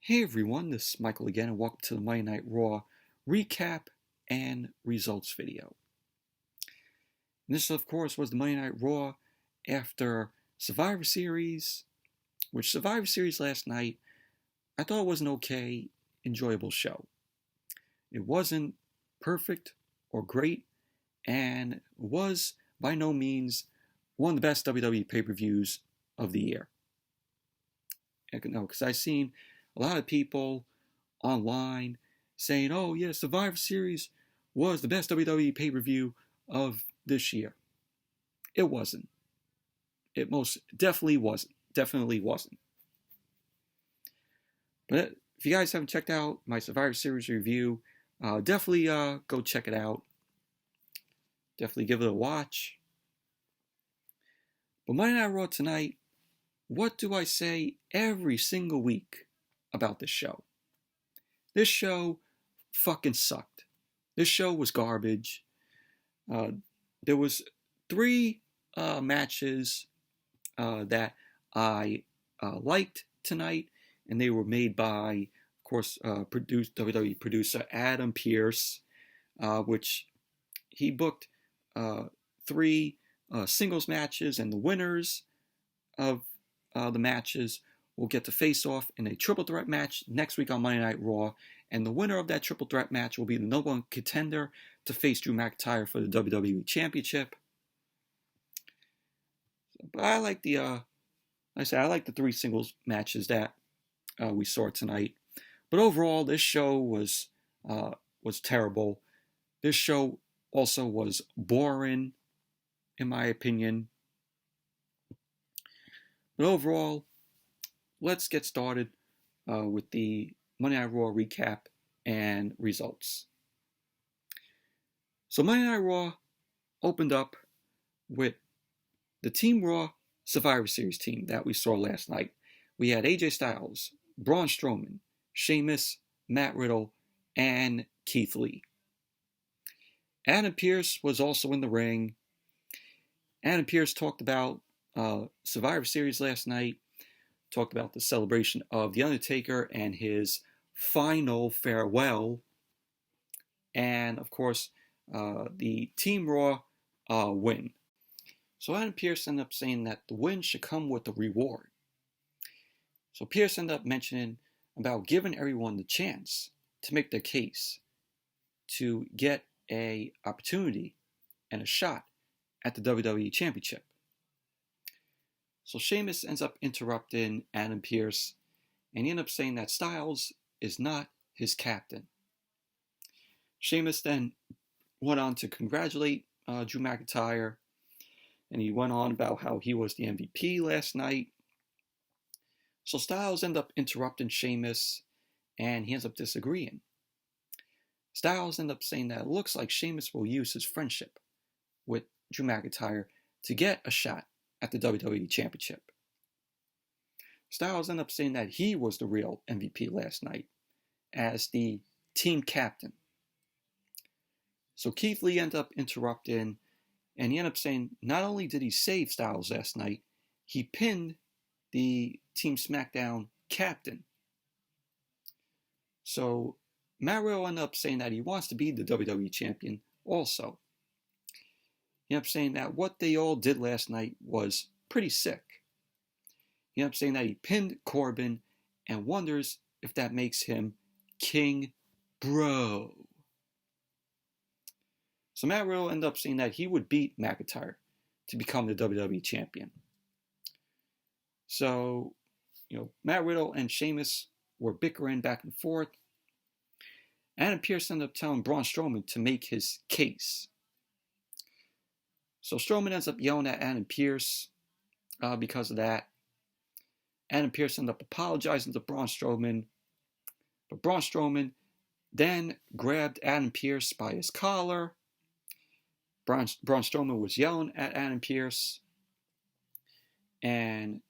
Hey everyone, this is Michael again, and welcome to the Monday Night Raw recap and results video. And this, of course, was the Monday Night Raw after Survivor Series, which Survivor Series last night, I thought it was an okay, enjoyable show. It wasn't perfect or great, and was by no means one of the best WWE pay-per-views of the year. Because I've seen a lot of people online saying, oh yeah, Survivor Series was the best WWE pay-per-view of this year. It wasn't. It most definitely wasn't. Definitely wasn't. But if you guys haven't checked out my Survivor Series review, definitely go check it out. Definitely give it a watch. But Monday Night Raw tonight, what do I say every single week about this show? This show fucking sucked. This show was garbage. There was 3 matches that I liked tonight, and they were made by, of course, WWE producer Adam Pearce, which he booked 3 singles matches, and the winners of the matches will get to face off in a triple threat match next week on Monday Night Raw, and the winner of that triple threat match will be the number 1 contender to face Drew McIntyre for the WWE Championship. But I like the 3 singles matches that we saw tonight. But overall, this show was terrible. This show also was boring, in my opinion. But overall, let's get started with the Monday Night Raw recap and results. So Monday Night Raw opened up with the Team Raw Survivor Series team that we saw last night. We had AJ Styles, Braun Strowman, Sheamus, Matt Riddle, and Keith Lee. Adam Pearce was also in the ring. Adam Pearce talked about Survivor Series last night, talked about the celebration of The Undertaker and his final farewell, and of course the Team Raw win. So Adam Pearce ended up saying that the win should come with a reward. So Pearce ended up mentioning about giving everyone the chance to make their case to get a opportunity and a shot at the WWE Championship. So Sheamus ends up interrupting Adam Pearce, and he ends up saying that Styles is not his captain. Sheamus then went on to congratulate Drew McIntyre, and he went on about how he was the MVP last night. So Styles ends up interrupting Sheamus, and he ends up disagreeing. Styles ends up saying that it looks like Sheamus will use his friendship with Drew McIntyre to get a shot at the WWE Championship. Styles ended up saying that he was the real MVP last night as the team captain. So Keith Lee ended up interrupting, and he ended up saying not only did he save Styles last night, he pinned the Team SmackDown captain. So Matt Riddle ended up saying that he wants to be the WWE champion also. He ended up saying that what they all did last night was pretty sick. He ended up saying that he pinned Corbin and wonders if that makes him King Bro. So Matt Riddle ended up saying that he would beat McIntyre to become the WWE champion. So, Matt Riddle and Sheamus were bickering back and forth. Adam Pearce ended up telling Braun Strowman to make his case. So Strowman ends up yelling at Adam Pearce because of that. Adam Pearce ends up apologizing to Braun Strowman. But Braun Strowman then grabbed Adam Pearce by his collar. Braun Strowman was yelling at Adam Pearce. And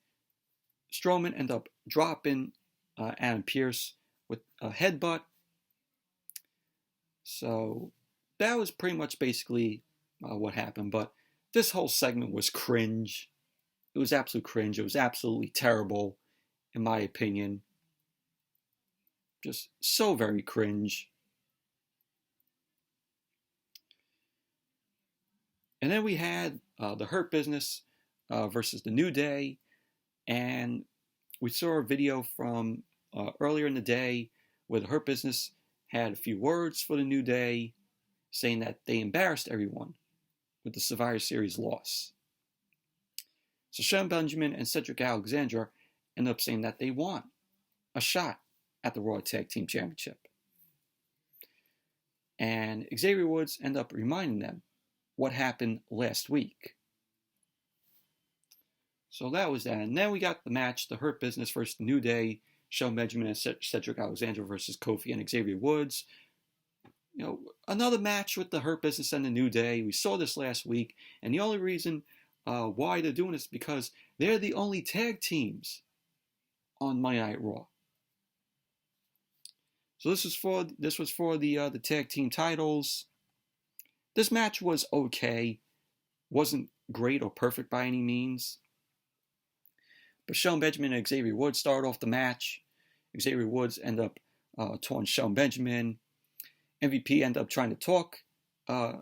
Strowman ended up dropping Adam Pearce with a headbutt. So that was pretty much basically what happened. But this whole segment was cringe. It was absolute cringe. It was absolutely terrible, in my opinion. Just so very cringe. And then we had the Hurt Business versus the New Day. And we saw a video from earlier in the day where the Hurt Business had a few words for the New Day, saying that they embarrassed everyone with the Survivor Series loss. So Shelton Benjamin and Cedric Alexander ended up saying that they want a shot at the Raw Tag Team Championship. And Xavier Woods ended up reminding them what happened last week. So that was that. And then we got the match, the Hurt Business versus the New Day, Shelton Benjamin and Cedric Alexander versus Kofi and Xavier Woods. You know, another match with the Hurt Business and the New Day. We saw this last week, and the only reason why they're doing this is because they're the only tag teams on Monday Night Raw. So this was for the tag team titles. This match was okay, wasn't great or perfect by any means. But Shelton Benjamin and Xavier Woods started off the match. Xavier Woods ended up taunting Shelton Benjamin. MVP ended up trying to talk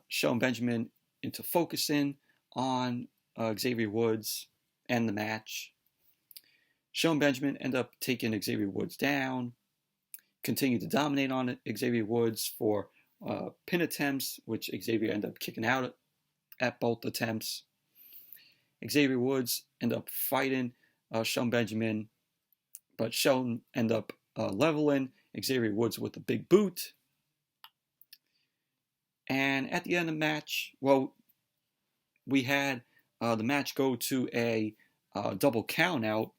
Shelton Benjamin into focusing on Xavier Woods and the match. Shelton Benjamin ended up taking Xavier Woods down, continued to dominate on Xavier Woods for pin attempts, which Xavier ended up kicking out at both attempts. Xavier Woods ended up fighting Shelton Benjamin, but Shelton ended up leveling Xavier Woods with a big boot. And at the end of the match, well, we had the match go to a double count out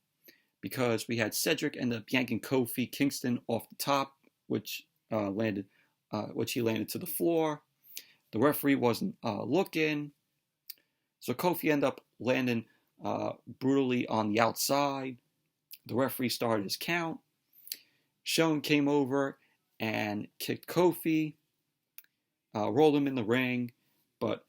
because we had Cedric end up yanking Kofi Kingston off the top, which he landed to the floor. The referee wasn't looking, so Kofi ended up landing brutally on the outside. The referee started his count. Shelton came over and kicked Kofi, rolled him in the ring, but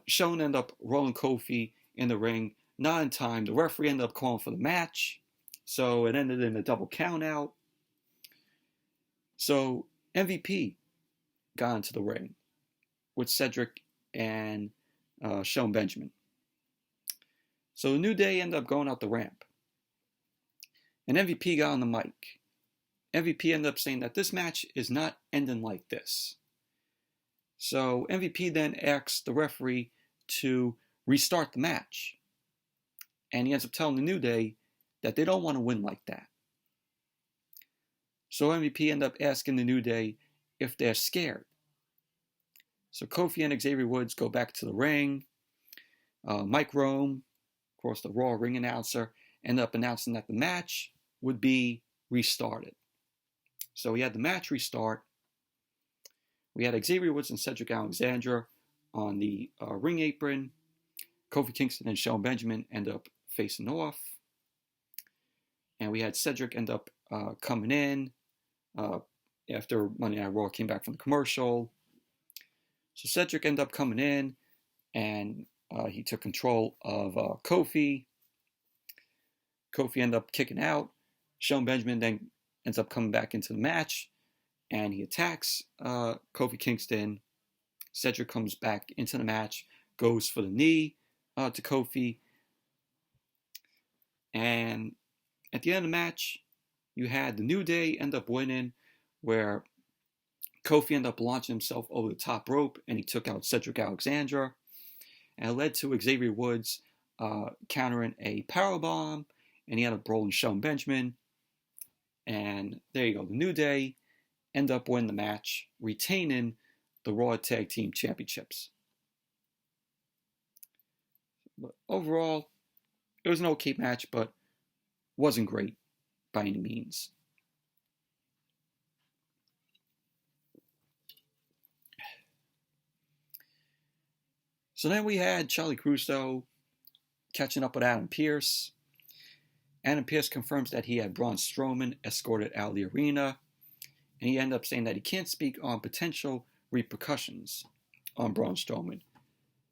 Shelton ended up rolling Kofi in the ring, not in time. The referee ended up calling for the match, so it ended in a double count out. So MVP got into the ring with Cedric and Shelton Benjamin. So the New Day ended up going out the ramp. And MVP got on the mic. MVP ended up saying that this match is not ending like this. So MVP then asked the referee to restart the match. And he ends up telling the New Day that they don't want to win like that. So MVP ended up asking the New Day if they're scared. So Kofi and Xavier Woods go back to the ring. Mike Rome, of course the Raw ring announcer, ended up announcing that the match would be restarted. So we had the match restart. We had Xavier Woods and Cedric Alexander on the ring apron. Kofi Kingston and Shelton Benjamin end up facing off. And we had Cedric end up coming in after Monday Night Raw came back from the commercial. So Cedric ended up coming in, and he took control of Kofi. Kofi ended up kicking out. Shelton Benjamin then ends up coming back into the match, and he attacks Kofi Kingston. Cedric comes back into the match, goes for the knee to Kofi. And at the end of the match, you had the New Day end up winning, where Kofi ended up launching himself over the top rope, and he took out Cedric Alexander. And it led to Xavier Woods countering a powerbomb, and he ended up rolling Shelton Benjamin. And there you go. The New Day end up winning the match, retaining the Raw Tag Team Championships. But overall, it was an okay match, but wasn't great by any means. So then we had Charlie Caruso catching up with Adam Pearce. Adam Pearce confirms that he had Braun Strowman escorted out of the arena, and he ended up saying that he can't speak on potential repercussions on Braun Strowman.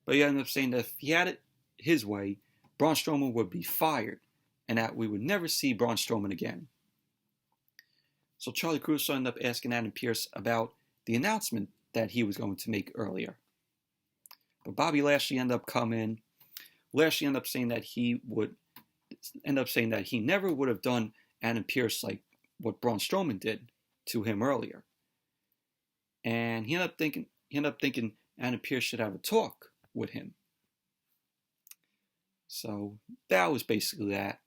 But he ended up saying that if he had it his way, Braun Strowman would be fired, and that we would never see Braun Strowman again. So Charlie Caruso ended up asking Adam Pearce about the announcement that he was going to make earlier. But Bobby Lashley ended up coming. Lashley ended up saying that he never would have done Adam Pearce like what Braun Strowman did to him earlier. And he ended up thinking Adam Pearce should have a talk with him. So that was basically that.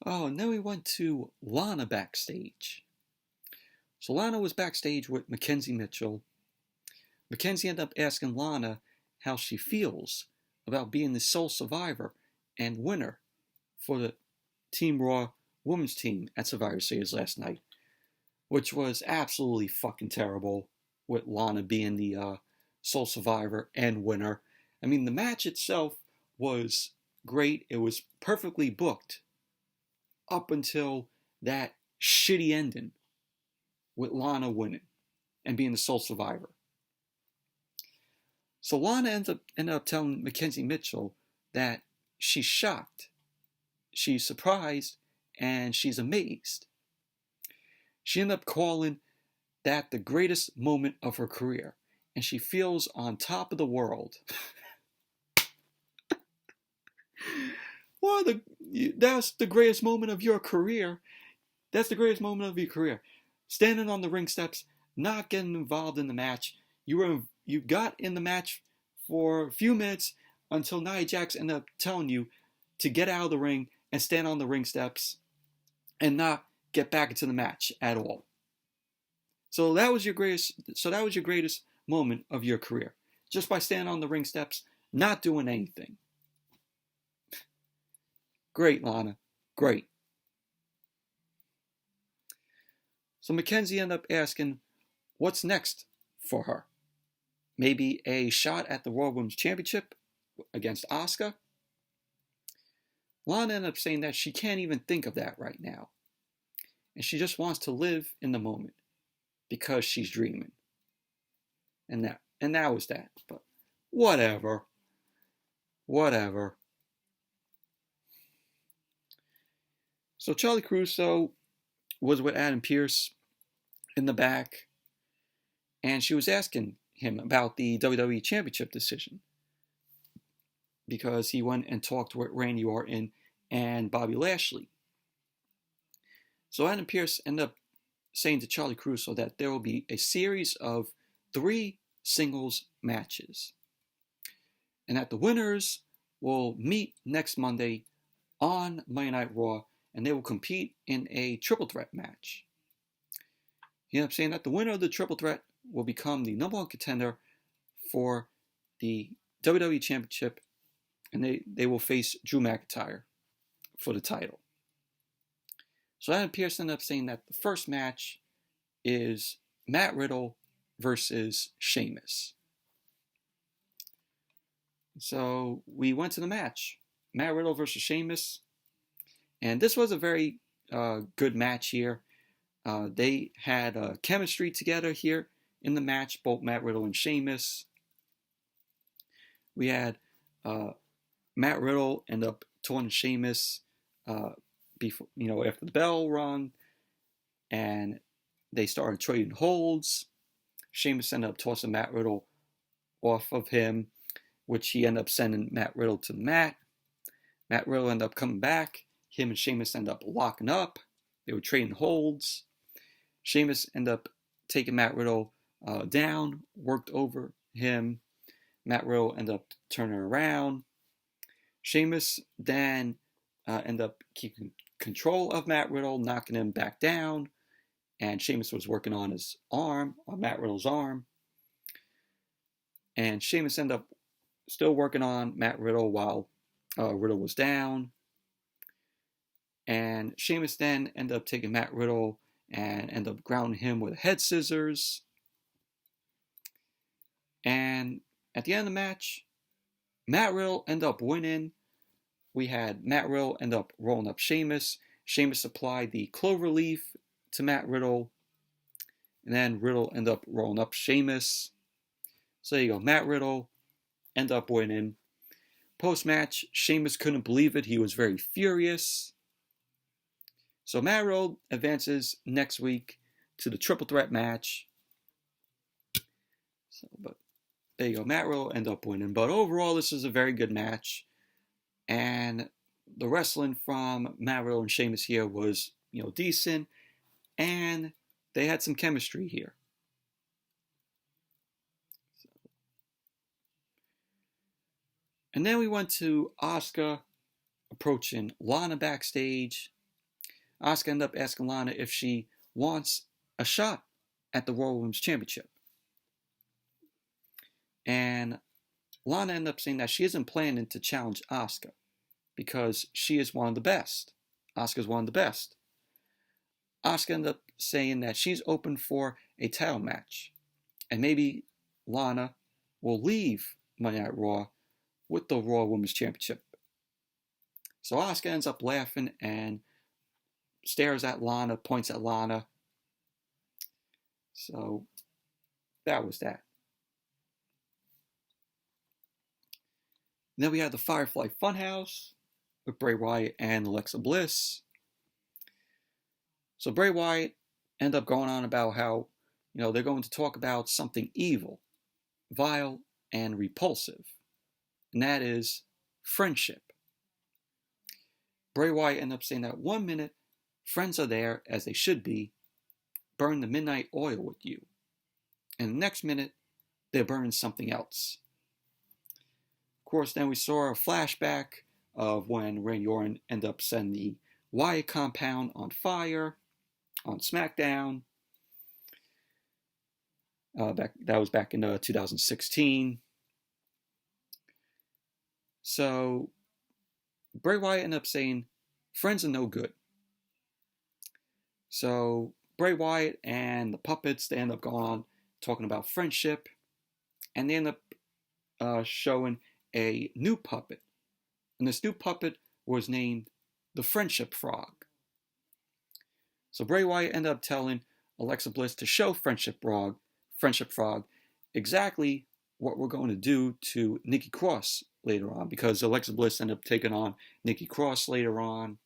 Oh, and then we went to Lana backstage. So Lana was backstage with Mackenzie Mitchell. Mackenzie ended up asking Lana how she feels about being the sole survivor and winner for the Team Raw women's team at Survivor Series last night, which was absolutely fucking terrible, with Lana being the sole survivor and winner. I mean, the match itself was great. It was perfectly booked up until that shitty ending with Lana winning and being the sole survivor. So Lana ended up telling Mackenzie Mitchell that she's shocked, she's surprised, and she's amazed. She ended up calling that the greatest moment of her career, and she feels on top of the world. Well, that's the greatest moment of your career. That's the greatest moment of your career. Standing on the ring steps, not getting involved in the match. You got in the match for a few minutes until Nia Jax ended up telling you to get out of the ring and stand on the ring steps and not get back into the match at all. So that was your greatest moment of your career. Just by standing on the ring steps, not doing anything. Great, Lana. Great. So Mackenzie ended up asking, what's next for her? Maybe a shot at the Raw Women's Championship against Asuka? Lana ended up saying that she can't even think of that right now. And she just wants to live in the moment because she's dreaming. And that was that. But whatever. So Charlie Caruso was with Adam Pearce in the back, and she was asking him about the WWE Championship decision because he went and talked with Randy Orton and Bobby Lashley. So Adam Pearce ended up saying to Charlie Caruso that there will be a series of 3 singles matches, and that the winners will meet next Monday on Monday Night Raw, and they will compete in a triple threat match. He ended up saying that the winner of the triple threat will become the number 1 contender for the WWE Championship, and they will face Drew McIntyre for the title. So Adam Pearce ended up saying that the first match is Matt Riddle versus Sheamus. So we went to the match, Matt Riddle versus Sheamus, and this was a very good match here. They had chemistry together here in the match, both Matt Riddle and Sheamus. We had Matt Riddle end up taunting Sheamus before, after the bell rung, and they started trading holds. Sheamus ended up tossing Matt Riddle off of him, which he ended up sending Matt Riddle to the mat. Matt Riddle ended up coming back. Him and Sheamus ended up locking up. They were trading holds. Sheamus ended up taking Matt Riddle down, worked over him. Matt Riddle ended up turning around. Sheamus then ended up keeping control of Matt Riddle, knocking him back down. And Sheamus was working on his arm, on Matt Riddle's arm. And Sheamus ended up still working on Matt Riddle while Riddle was down. And Sheamus then ended up taking Matt Riddle and ended up grounding him with head scissors. And at the end of the match, Matt Riddle ended up winning. We had Matt Riddle end up rolling up Sheamus. Sheamus applied the clover leaf to Matt Riddle. And then Riddle ended up rolling up Sheamus. So there you go. Matt Riddle ended up winning. Post-match, Sheamus couldn't believe it. He was very furious. So Matt Riddle advances next week to the triple threat match. But there you go. Matt Riddle end up winning. But overall, this is a very good match. And the wrestling from Matt Riddle and Sheamus here was, decent. And they had some chemistry here. And then we went to Asuka approaching Lana backstage. Asuka ended up asking Lana if she wants a shot at the Royal Women's Championship. And Lana ended up saying that she isn't planning to challenge Asuka because she is one of the best. Asuka's one of the best. Asuka ended up saying that she's open for a title match. And maybe Lana will leave Monday Night Raw with the Raw Women's Championship. So Asuka ends up laughing and stares at Lana, points at Lana. So that was that. And then we had the Firefly Fun House with Bray Wyatt and Alexa Bliss. So Bray Wyatt ended up going on about how, they're going to talk about something evil, vile, and repulsive. And that is friendship. Bray Wyatt ended up saying that 1 minute, friends are there as they should be, burn the midnight oil with you. And the next minute, they're burning something else. Of course, then we saw a flashback of when Randy Orton ended up setting the Wyatt compound on fire on SmackDown. That was back in 2016. So Bray Wyatt ended up saying, friends are no good. So Bray Wyatt and the puppets, they end up going on talking about friendship. And they end up showing a new puppet. And this new puppet was named the Friendship Frog. So Bray Wyatt ended up telling Alexa Bliss to show Friendship Frog exactly what we're going to do to Nikki Cross later on, because Alexa Bliss ended up taking on Nikki Cross later on.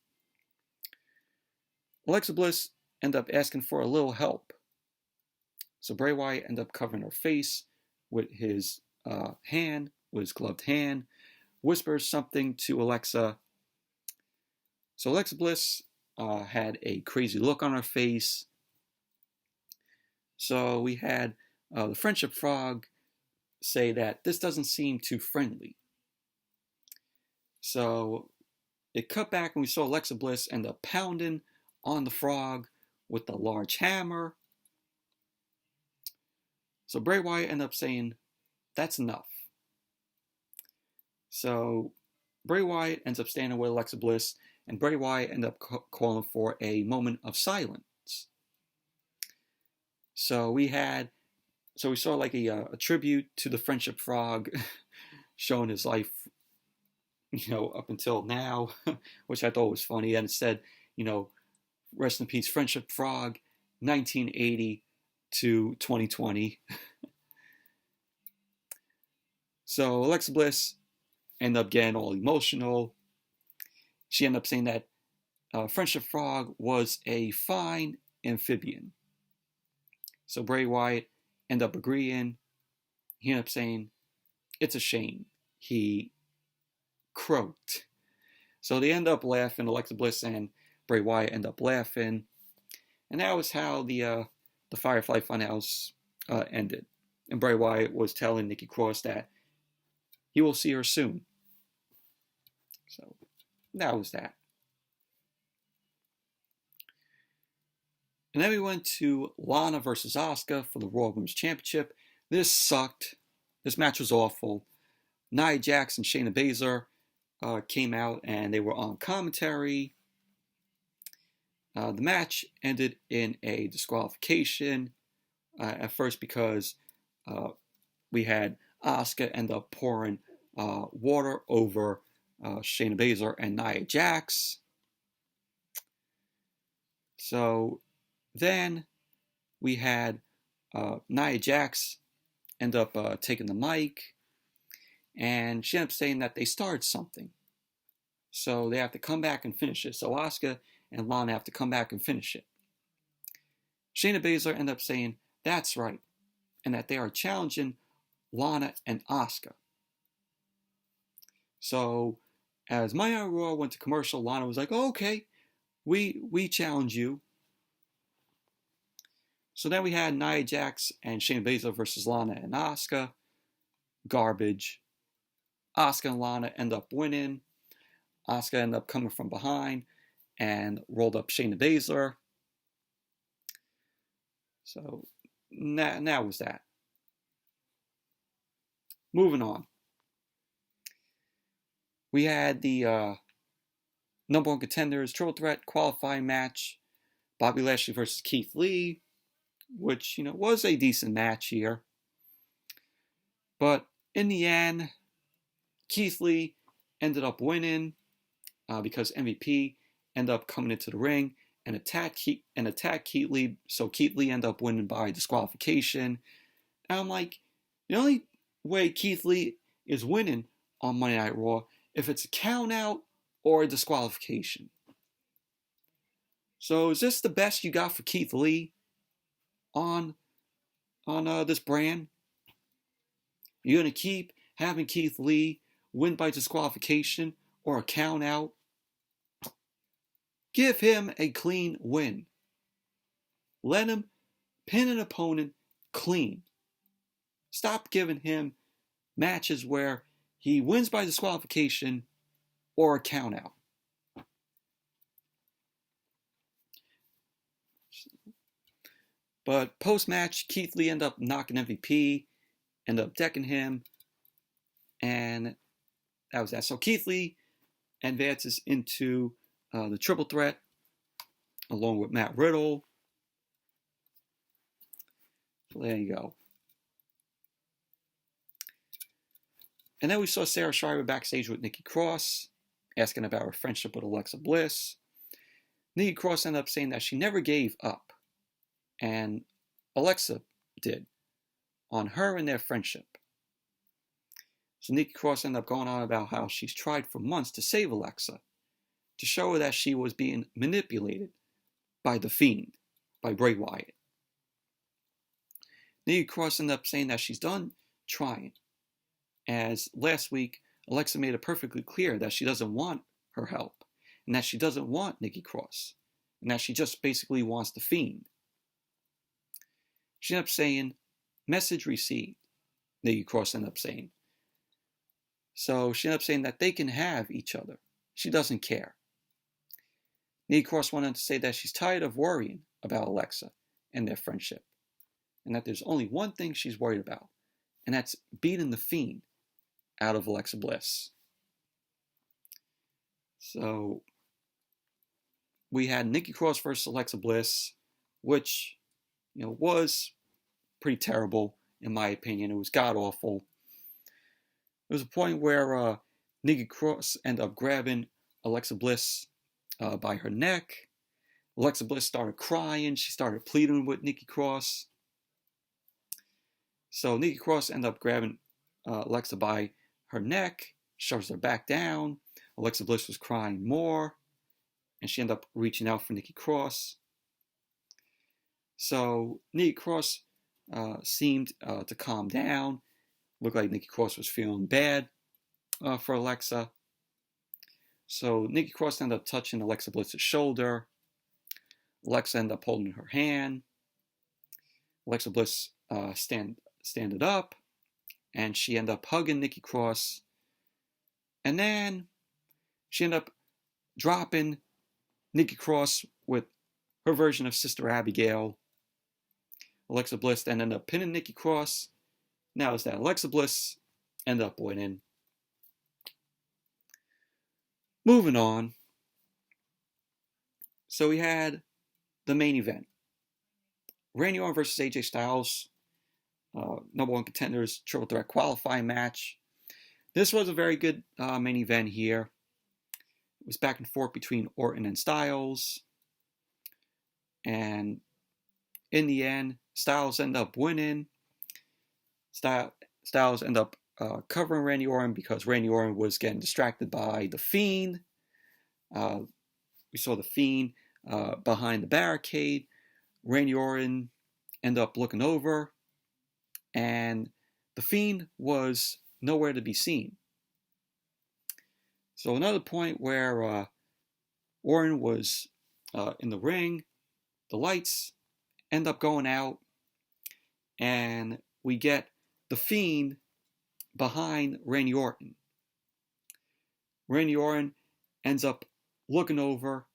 Alexa Bliss ended up asking for a little help. So Bray Wyatt ended up covering her face with his hand, with his gloved hand, whispers something to Alexa. So Alexa Bliss had a crazy look on her face. So we had the Friendship Frog say that this doesn't seem too friendly. So it cut back and we saw Alexa Bliss end up pounding on the frog with a large hammer. So Bray Wyatt ended up saying, that's enough. So Bray Wyatt ends up standing with Alexa Bliss, and Bray Wyatt ended up calling for a moment of silence. So we saw like a tribute to the Friendship Frog, showing his life, up until now, which I thought was funny. And it said, rest in peace, Friendship Frog, 1980 to 2020. So Alexa Bliss ended up getting all emotional. She ended up saying that Friendship Frog was a fine amphibian. So Bray Wyatt ended up agreeing. He ended up saying, it's a shame. He croaked. So they end up laughing. Alexa Bliss and Bray Wyatt end up laughing. And that was how the Firefly Funhouse ended. And Bray Wyatt was telling Nikki Cross that he will see her soon. So that was that. And then we went to Lana versus Asuka for the Raw Women's Championship. This sucked. This match was awful. Nia Jax and Shayna Baszler came out and they were on commentary. The match ended in a disqualification at first because we had Asuka end up pouring water over Shayna Baszler and Nia Jax. So then we had Nia Jax end up taking the mic, and she ended up saying that they started something. So they have to come back and finish it. So Asuka and Lana have to come back and finish it. Shayna Baszler ended up saying that's right, and that they are challenging Lana and Asuka. So, as Monday Night Raw went to commercial, Lana was like, oh, okay, we challenge you. So then we had Nia Jax and Shayna Baszler versus Lana and Asuka. Garbage. Asuka and Lana end up winning. Asuka ended up coming from behind and rolled up Shayna Baszler. So that was that. Moving on. We had the number one contenders triple threat qualifying match. Bobby Lashley versus Keith Lee, which, was a decent match here. But in the end, Keith Lee ended up winning because MVP ended up coming into the ring and attacked Keith Lee. So Keith Lee ended up winning by disqualification. And I'm like, the only way Keith Lee is winning on Monday Night Raw if it's a count out or a disqualification. So is this the best you got for Keith Lee on this brand? You're going to keep having Keith Lee win by disqualification or a count out? Give him a clean win. Let him pin an opponent clean. Stop giving him matches where he wins by disqualification or a count out. But post-match, Keith Lee ended up knocking MVP, ended up decking him, and that was that. So Keith Lee advances into the triple threat along with Matt Riddle. So there you go. And then we saw Sarah Schreiber backstage with Nikki Cross, asking about her friendship with Alexa Bliss. Nikki Cross ended up saying that she never gave up, and Alexa did, on her and their friendship. So Nikki Cross ended up going on about how she's tried for months to save Alexa, to show her that she was being manipulated by the Fiend, by Bray Wyatt. Nikki Cross ended up saying that she's done trying, as last week Alexa made it perfectly clear that she doesn't want her help, and that she doesn't want Nikki Cross, and that she just basically wants the Fiend. She ended up saying, message received, Nikki Cross ended up saying. So she ended up saying that they can have each other. She doesn't care. Nikki Cross went on to say that she's tired of worrying about Alexa and their friendship, and that there's only one thing she's worried about, and that's beating the Fiend out of Alexa Bliss. So we had Nikki Cross versus Alexa Bliss, which, was pretty terrible in my opinion. It was god-awful. There was a point where Nikki Cross ended up grabbing Alexa Bliss by her neck. Alexa Bliss started crying. She started pleading with Nikki Cross. So Nikki Cross ended up grabbing Alexa by her neck, shoves her back down. Alexa Bliss was crying more, and she ended up reaching out for Nikki Cross. So Nikki Cross seemed to calm down. Looked like Nikki Cross was feeling bad for Alexa. So Nikki Cross ended up touching Alexa Bliss's shoulder. Alexa ended up holding her hand. Alexa Bliss standed up, and she ended up hugging Nikki Cross. And then she ended up dropping Nikki Cross with her version of Sister Abigail. Alexa Bliss then ended up pinning Nikki Cross. Now it's that Alexa Bliss ended up winning. Moving on. So we had the main event. Randy Orton versus AJ Styles. Number one contenders triple threat qualifying match. This was a very good main event here. It was back and forth between Orton and Styles. And in the end, Styles ended up winning. Styles ended up covering Randy Orton because Randy Orton was getting distracted by the Fiend. We saw the Fiend behind the barricade. Randy Orton ended up looking over, and the Fiend was nowhere to be seen. So another point where Orton was in the ring, the lights end up going out, and we get the Fiend behind Randy Orton. Randy Orton ends up looking over,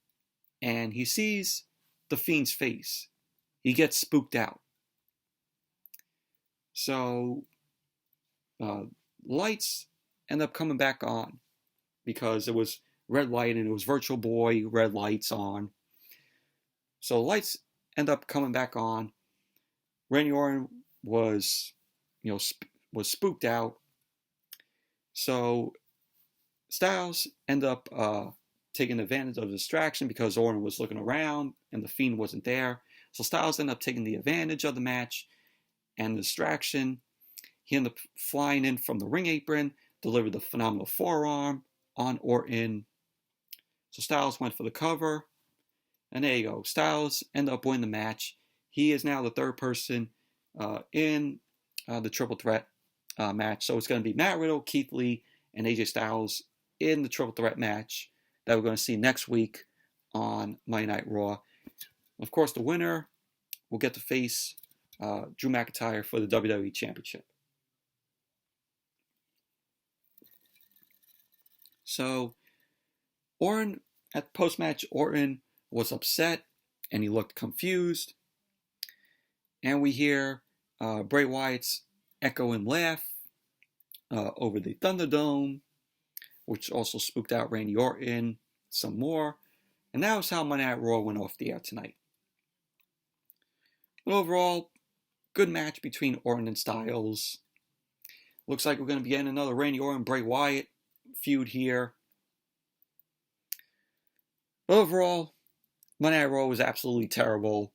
and he sees the Fiend's face. He gets spooked out. So lights end up coming back on because it was red light and it was Virtual Boy red lights on. So lights end up coming back on. Randy Orton was spooked out. So Styles ended up taking advantage of the distraction because Orton was looking around and the Fiend wasn't there. So Styles ended up taking the advantage of the match and the distraction. He ended up flying in from the ring apron, delivered the phenomenal forearm on Orton. So Styles went for the cover. And there you go. Styles ended up winning the match. He is now the third person in the triple threat match. So it's going to be Matt Riddle, Keith Lee, and AJ Styles in the triple threat match that we're going to see next week on Monday Night Raw. Of course, the winner will get to face Drew McIntyre for the WWE Championship. So, Orton, at post-match, Orton was upset and he looked confused. And we hear Bray Wyatt's echoing laugh over the Thunderdome, which also spooked out Randy Orton some more. And that was how Monday Night Raw went off the air tonight. But overall, good match between Orton and Styles. Looks like we're going to be getting another Randy Orton Bray Wyatt feud here. But overall, Monday Night Raw was absolutely terrible.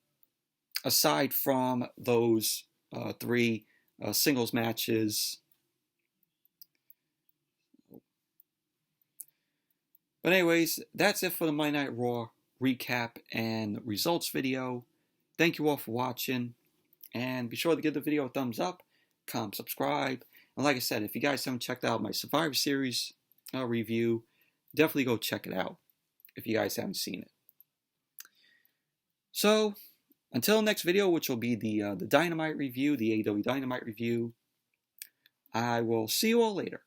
Aside from those three singles matches. But anyways, that's it for the Monday Night Raw recap and results video. Thank you all for watching. And be sure to give the video a thumbs up, comment, subscribe. And like I said, if you guys haven't checked out my Survivor Series review, definitely go check it out if you guys haven't seen it. So, until next video, which will be the Dynamite review, the AEW Dynamite review, I will see you all later.